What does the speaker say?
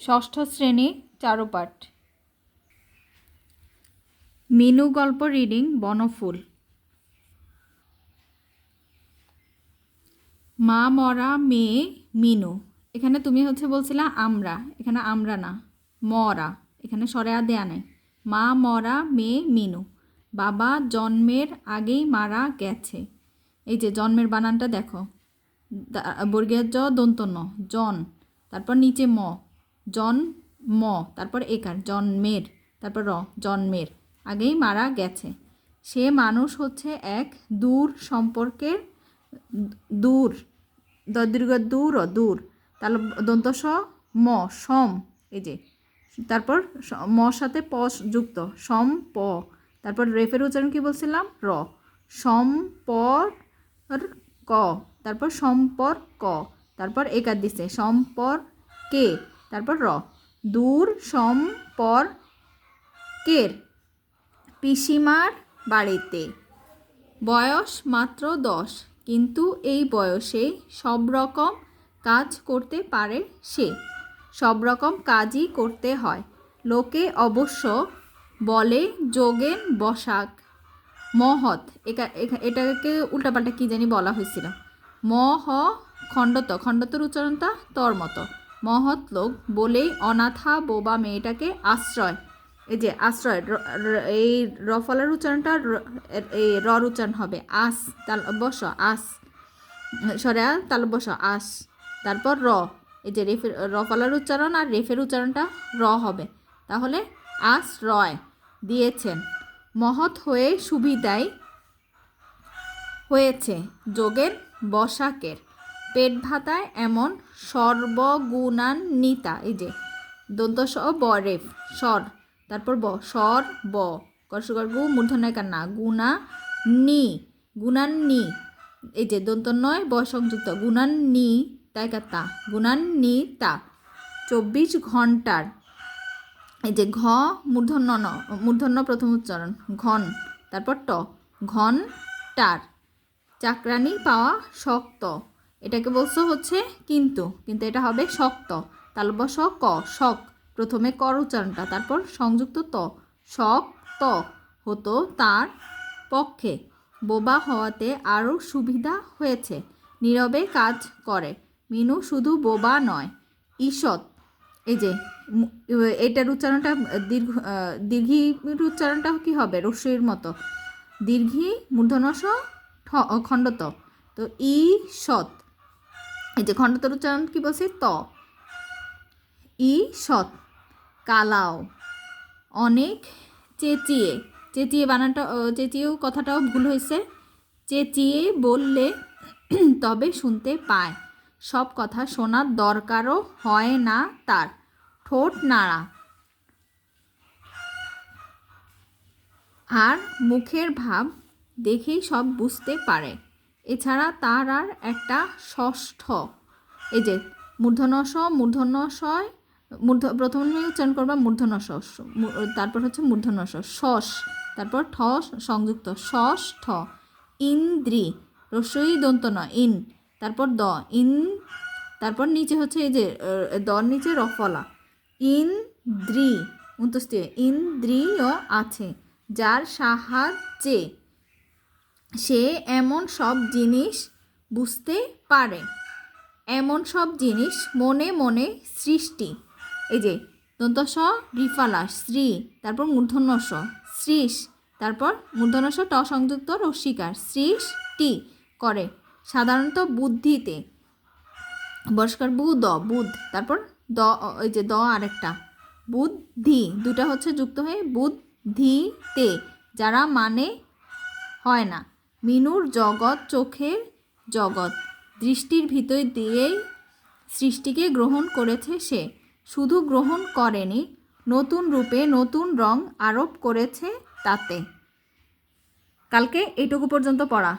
ষষ্ঠ শ্রেণী চারুপাঠ। মিনু গল্প রিডিং বনফুল। মা মরা মেয়ে মিনু। এখানে তুমি বলছিলা আমরা, এখানে আমরা না, মরা, এখানে সরেয়া দেয়া নেই। মা মরা মেয়ে মিনু। বাবা জন্মের আগেই মারা গেছে। এই যে জন্মের বানানটা দেখো, বর্গীয় জ দন্ত ন, জন, তারপর নিচে ম, জন ম, তারপর একার জন্মের, তারপর র, জন্মের আগেই মারা গেছে। সে মানুষ হচ্ছে এক দূর সম্পর্কের, দূর দীর্ঘ দূর ও দূর, তাহলে দন্ত স ম, সম, এই যে তারপর মর সাথে প যুক্ত, সম প, তারপর রেফের উচ্চারণ কি বলছিলাম, র, সম্পর ক, তারপর সম্পর ক, তারপর একার দিছে সম্পর কে, তারপর র, দূর সম্পর কের পিসিমার বাড়িতে। বয়স মাত্র 10, কিন্তু এই বয়সে সব রকম কাজ করতে পারে সে। সব রকম কাজই করতে হয়। লোকে অবশ্য বলে যোগেন বসাক মহৎ। এটাকে উল্টাপাল্টা কী জানি বলা হয়েছিল। মহ খণ্ডত, খণ্ডতর উচ্চারণটা তর মতো। মহৎ লোক বলেই অনাথা বোবা মেয়েটাকে আশ্রয়, এই যে আশ্রয়, এই রফলার উচ্চারণটা এই রর উচ্চারণ হবে আস, তাল বস আস, সরে তাল বস আস, তারপর র, এই যে রেফের রফলার উচ্চারণ আর রেফের উচ্চারণটা র হবে, তাহলে আশ্রয় দিয়েছেন। মহৎ হয়ে সুবিধায় হয়েছে যোগের বসাকের। পেট ভাতায় এমন সর্বগুণান্বিতা, এই যে দন্ত স ব রেফ স্বর, তারপর ব স্বর ব কর্ষকর গু মূর্ধন্যকার না, গুণা নি, গুণান্নি, এই যে দন্ত নয় ব সংযুক্ত, গুণান্নি তাইকাতা, গুণান্বিতা। 24 ঘন্টার, এই যে ঘ মূর্ধন্য ন, মূর্ধন্য প্রথম উচ্চারণ ঘন, তারপর ট, ঘন্টার। চাকরানি পাওয়া শক্ত, এটাকে বলছো কিন্তু, কিন্তু এটা হবে শক্ত, তালবস ক, শক, প্রথমে কর উচ্চারণটা, তারপর সংযুক্ত ত, শক্ত হতো তার পক্ষে। বোবা হওয়াতে আরও সুবিধা হয়েছে, নীরবে কাজ করে। মিনু শুধু বোবা নয়, ঈষৎ, এই যে এটার উচ্চারণটা দীর্ঘির উচ্চারণটা কি হবে, রস্যইর মতো, দীর্ঘি মূর্ধন্যস খণ্ডত, তো ঈষৎ, এই যে খণ্ডতর উচ্চারণ কি বলছে ত, ঈষৎ। কালাও, অনেক চেঁচিয়ে, চেঁচিয়ে বানানটা, চেঁচিয়েও কথাটাও ভুল হয়েছে, চেঁচিয়ে বললে তবে শুনতে পায়। সব কথা শোনার দরকারও হয় না তার। ঠোঁট নাড়া আর মুখের ভাব দেখেই সব বুঝতে পারে। এছাড়া তার আর একটা ষষ্ঠ, এই যে মূর্ধন্য মূর্ধন্যশয়, প্রথমে উচ্চারণ করবা মূর্ধন্য স, তারপর মূর্ধন্য স, শস, তারপর ঠ সংযুক্ত, ষষ্ঠ। ইন্দ্রি, রস্যই দন্ত ন, ইন, তারপর দ, ইন, তারপর নিচে এই যে দর নিচে রফলা, ইন্দ্রি উন্তস্তি, ইন্দ্রিয় আছে, যার সাহায্যে সে এমন সব জিনিস বুঝতে পারে। এমন সব জিনিস মনে মনে সৃষ্টি, এই যে দন্ত স রিফালা শ্রী, তারপর মূর্ধন্য স সৃষ, তারপর মূর্ধন্য স ট সংযুক্ত রস্বীকার, সৃষ্টি করে। সাধারণত বুদ্ধিতে, বর্ষকার বু দ, বুধ, তারপর দ, ওই যে দ আরেকটা, বুদ্ধি, দুটা যুক্ত হয়ে বুদ্ধিতে, যারা মানে হয় না। মিনুর জগৎ চোখের জগৎ, দৃষ্টির ভিতর দিয়েই সৃষ্টিকে গ্রহণ করেছে সে। শুধু গ্রহণ করেনি, নতুন রূপে নতুন রং আরোপ করেছে তাতে। কালকে এইটুকু পর্যন্ত পড়া।